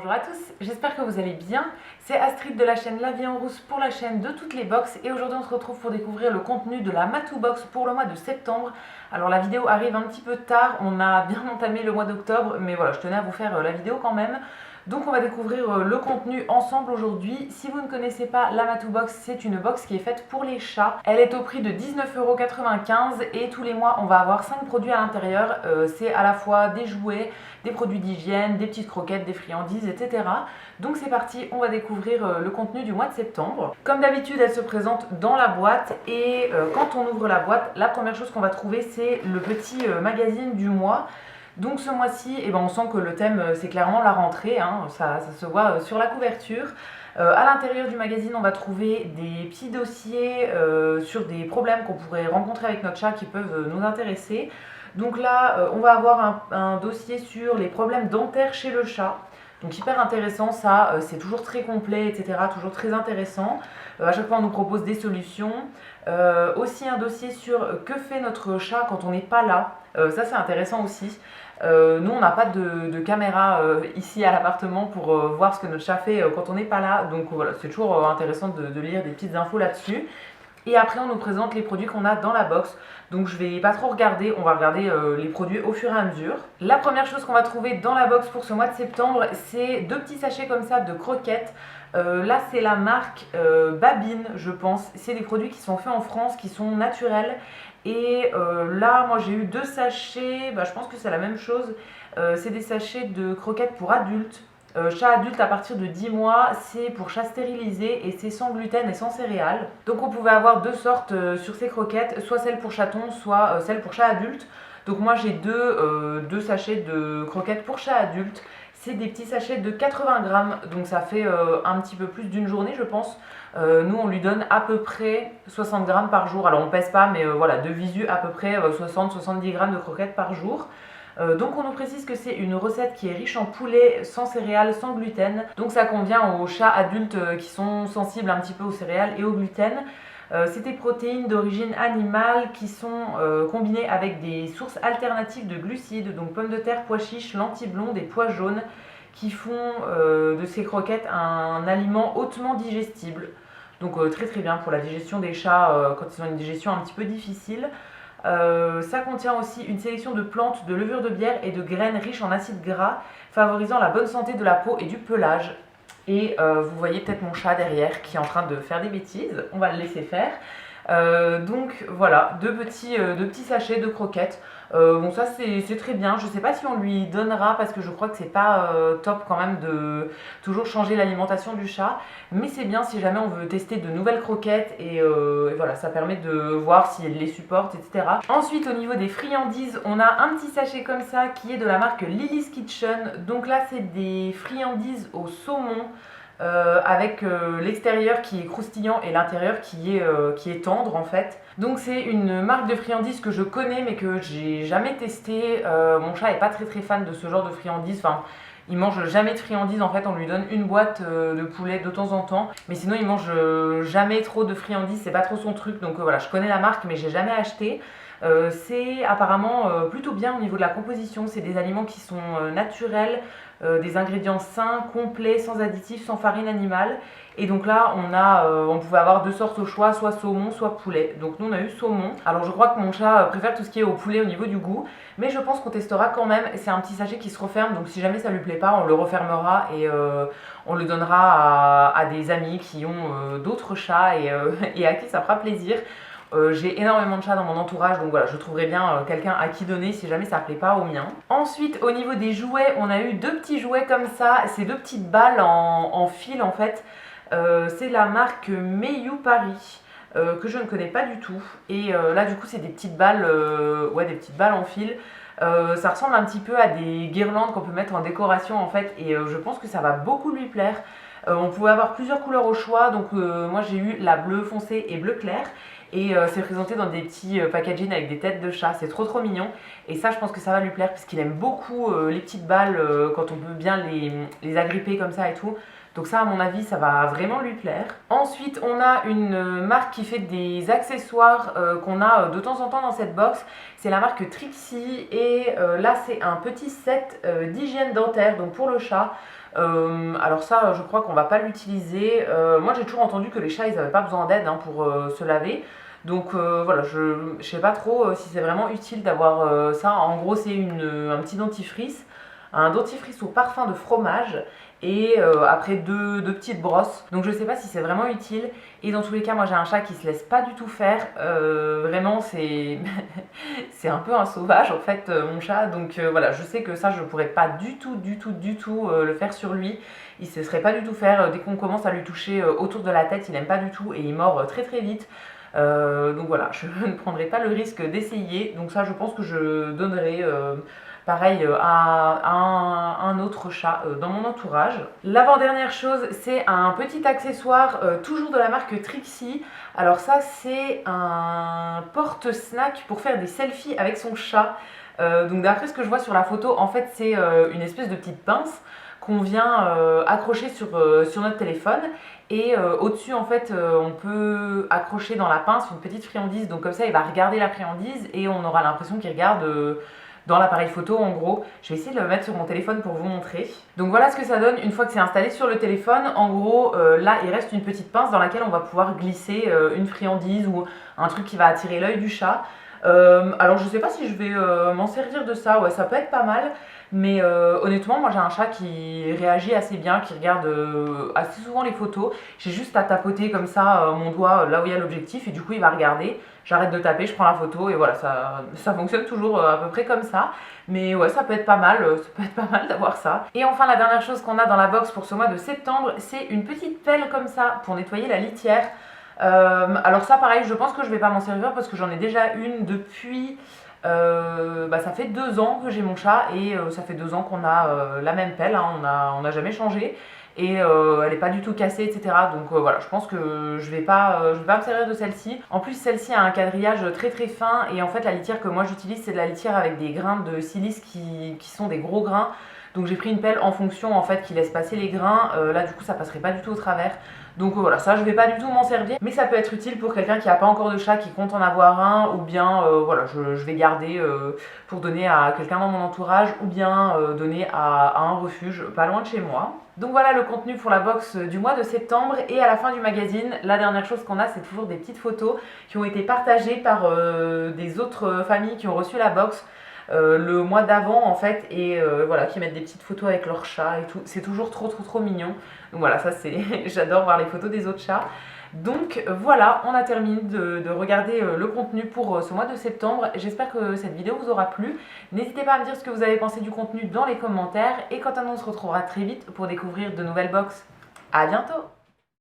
Bonjour à tous, j'espère que vous allez bien. C'est Astrid de la chaîne La Vie en Rousse pour la chaîne de toutes les box et aujourd'hui on se retrouve pour découvrir le contenu de la Matou Box pour le mois de septembre. Alors la vidéo arrive un petit peu tard, on a bien entamé le mois d'octobre mais voilà, je tenais à vous faire la vidéo quand même. Donc on va découvrir le contenu ensemble aujourd'hui. Si vous ne connaissez pas la Matou Box, c'est une box qui est faite pour les chats. Elle est au prix de 19,95 € et tous les mois on va avoir 5 produits à l'intérieur. C'est à la fois des jouets, des produits d'hygiène, des petites croquettes, des friandises, etc. Donc c'est parti, on va découvrir le contenu du mois de septembre. Comme d'habitude, elle se présente dans la boîte et quand on ouvre la boîte, la première chose qu'on va trouver c'est le petit magazine du mois. Donc ce mois-ci, on sent que le thème c'est clairement la rentrée, hein, ça se voit sur la couverture. À l'intérieur du magazine, on va trouver des petits dossiers sur des problèmes qu'on pourrait rencontrer avec notre chat qui peuvent nous intéresser. Donc là, on va avoir un dossier sur les problèmes dentaires chez le chat. Donc hyper intéressant, ça c'est toujours très complet, etc. Toujours très intéressant. À chaque fois on nous propose des solutions. Aussi un dossier sur que fait notre chat quand on n'est pas là. Ça c'est intéressant aussi. Nous on n'a pas de caméra ici à l'appartement pour voir ce que notre chat fait quand on n'est pas là. Donc voilà, c'est toujours intéressant de lire des petites infos là-dessus. Et après on nous présente les produits qu'on a dans la box. Donc je vais pas trop regarder, on va regarder les produits au fur et à mesure. La première chose qu'on va trouver dans la box pour ce mois de septembre, c'est deux petits sachets comme ça de croquettes. Là c'est la marque Babine je pense. C'est des produits qui sont faits en France, qui sont naturels. Et là moi j'ai eu deux sachets, je pense que c'est la même chose. C'est des sachets de croquettes pour adultes. Chat adulte à partir de 10 mois, c'est pour chat stérilisé et c'est sans gluten et sans céréales. Donc on pouvait avoir deux sortes sur ces croquettes, soit celle pour chaton, soit celle pour chat adulte. Donc moi j'ai deux sachets de croquettes pour chat adulte. C'est des petits sachets de 80 grammes, donc ça fait un petit peu plus d'une journée je pense. Nous on lui donne à peu près 60 grammes par jour. Alors on pèse pas mais voilà, de visu à peu près 60-70 grammes de croquettes par jour. Donc on nous précise que c'est une recette qui est riche en poulet, sans céréales, sans gluten. Donc ça convient aux chats adultes qui sont sensibles un petit peu aux céréales et au gluten. C'est des protéines d'origine animale qui sont combinées avec des sources alternatives de glucides, donc pommes de terre, pois chiches, lentilles blondes et pois jaunes, qui font de ces croquettes un aliment hautement digestible. Donc très très bien pour la digestion des chats quand ils ont une digestion un petit peu difficile. Ça contient aussi une sélection de plantes, de levure de bière et de graines riches en acides gras, favorisant la bonne santé de la peau et du pelage. Et vous voyez peut-être mon chat derrière qui est en train de faire des bêtises, on va le laisser faire. Donc voilà, deux petits sachets de croquettes. Bon ça c'est très bien, je sais pas si on lui donnera parce que je crois que c'est pas top quand même de toujours changer l'alimentation du chat, mais c'est bien si jamais on veut tester de nouvelles croquettes et voilà, ça permet de voir si elle les supporte, etc. Ensuite au niveau des friandises, on a un petit sachet comme ça qui est de la marque Lily's Kitchen. Donc là c'est des friandises au saumon. Avec l'extérieur qui est croustillant et l'intérieur qui est tendre en fait. Donc c'est une marque de friandises que je connais mais que j'ai jamais testé. Mon chat est pas très fan de ce genre de friandises. Enfin, il mange jamais de friandises en fait, on lui donne une boîte de poulet de temps en temps. Mais sinon il mange jamais trop de friandises, c'est pas trop son truc. Donc voilà, je connais la marque mais j'ai jamais acheté. C'est apparemment plutôt bien au niveau de la composition, c'est des aliments qui sont naturels, des ingrédients sains, complets, sans additifs, sans farine animale. Et donc là on pouvait avoir deux sortes au choix, soit saumon, soit poulet. Donc nous on a eu saumon. Alors je crois que mon chat préfère tout ce qui est au poulet au niveau du goût, mais je pense qu'on testera quand même. C'est un petit sachet qui se referme, donc si jamais ça lui plaît pas, on le refermera et on le donnera à des amis qui ont d'autres chats et à qui ça fera plaisir. J'ai énormément de chats dans mon entourage, donc voilà, je trouverai bien quelqu'un à qui donner si jamais ça plaît pas au mien. Ensuite, au niveau des jouets, on a eu deux petits jouets comme ça, c'est deux petites balles en fil en fait. C'est la marque Meiyu Paris, que je ne connais pas du tout. Et là du coup c'est des petites balles, des petites balles en fil. Ça ressemble un petit peu à des guirlandes qu'on peut mettre en décoration en fait, et je pense que ça va beaucoup lui plaire. On pouvait avoir plusieurs couleurs au choix, donc moi j'ai eu la bleu foncé et bleu clair. Et c'est présenté dans des petits packaging avec des têtes de chat, c'est trop mignon. Et ça je pense que ça va lui plaire puisqu'il aime beaucoup les petites balles quand on peut bien les agripper comme ça et tout. Donc ça à mon avis ça va vraiment lui plaire. Ensuite on a une marque qui fait des accessoires qu'on a de temps en temps dans cette box. C'est la marque Trixie et là c'est un petit set d'hygiène dentaire donc pour le chat. Alors ça, je crois qu'on va pas l'utiliser. Moi, j'ai toujours entendu que les chats, ils n'avaient pas besoin d'aide hein, pour se laver. Donc voilà, je sais pas trop si c'est vraiment utile d'avoir ça. En gros, c'est un petit dentifrice, un dentifrice au parfum de fromage et après deux petites brosses. Donc je sais pas si c'est vraiment utile. Et dans tous les cas, moi j'ai un chat qui se laisse pas du tout faire. Vraiment, c'est c'est un peu un sauvage en fait, mon chat. Donc voilà, je sais que ça, je pourrais pas du tout le faire sur lui. Il se laisserait pas du tout faire. Dès qu'on commence à lui toucher autour de la tête, il aime pas du tout et il mord très vite. Donc voilà, je ne prendrai pas le risque d'essayer. Donc ça, je pense que je donnerai pareil à un autre chat dans mon entourage. L'avant-dernière chose, c'est un petit accessoire, toujours de la marque Trixie. Alors ça, c'est un porte-snack pour faire des selfies avec son chat. Donc d'après ce que je vois sur la photo, en fait, c'est une espèce de petite pince qu'on vient accrocher sur notre téléphone et au-dessus en fait on peut accrocher dans la pince une petite friandise, donc comme ça il va regarder la friandise et on aura l'impression qu'il regarde dans l'appareil photo en gros. Je vais essayer de le mettre sur mon téléphone pour vous montrer. Donc voilà ce que ça donne une fois que c'est installé sur le téléphone. En gros là il reste une petite pince dans laquelle on va pouvoir glisser une friandise ou un truc qui va attirer l'œil du chat. Alors je sais pas si je vais m'en servir de ça, ouais ça peut être pas mal. Mais honnêtement, moi j'ai un chat qui réagit assez bien, qui regarde assez souvent les photos. J'ai juste à tapoter comme ça mon doigt là où il y a l'objectif et du coup il va regarder. J'arrête de taper, je prends la photo et voilà, ça fonctionne toujours à peu près comme ça. Mais ouais, ça peut être pas mal, d'avoir ça. Et enfin, la dernière chose qu'on a dans la box pour ce mois de septembre, c'est une petite pelle comme ça pour nettoyer la litière. Alors ça pareil, je pense que je vais pas m'en servir parce que j'en ai déjà une depuis... ça fait 2 ans que j'ai mon chat et ça fait 2 ans qu'on a la même pelle, hein, on n'a jamais changé et elle n'est pas du tout cassée, etc. Donc voilà, je pense que je vais pas me servir de celle-ci. En plus, celle-ci a un quadrillage très fin et en fait la litière que moi j'utilise, c'est de la litière avec des grains de silice qui sont des gros grains. Donc j'ai pris une pelle en fonction en fait qui laisse passer les grains. Là du coup ça passerait pas du tout au travers. Donc voilà, ça je vais pas du tout m'en servir, mais ça peut être utile pour quelqu'un qui n'a pas encore de chat, qui compte en avoir un, ou bien voilà, je vais garder pour donner à quelqu'un dans mon entourage, ou bien donner à un refuge pas loin de chez moi. Donc voilà le contenu pour la box du mois de septembre, et à la fin du magazine, la dernière chose qu'on a, c'est toujours des petites photos qui ont été partagées par des autres familles qui ont reçu la box. Le mois d'avant en fait et voilà, qui mettent des petites photos avec leur chat et tout, c'est toujours trop mignon. Donc voilà, ça c'est j'adore voir les photos des autres chats. Donc voilà, on a terminé de regarder le contenu pour ce mois de septembre. J'espère que cette vidéo vous aura plu. N'hésitez pas à me dire ce que vous avez pensé du contenu dans les commentaires et quant à nous on se retrouvera très vite pour découvrir de nouvelles box. À bientôt.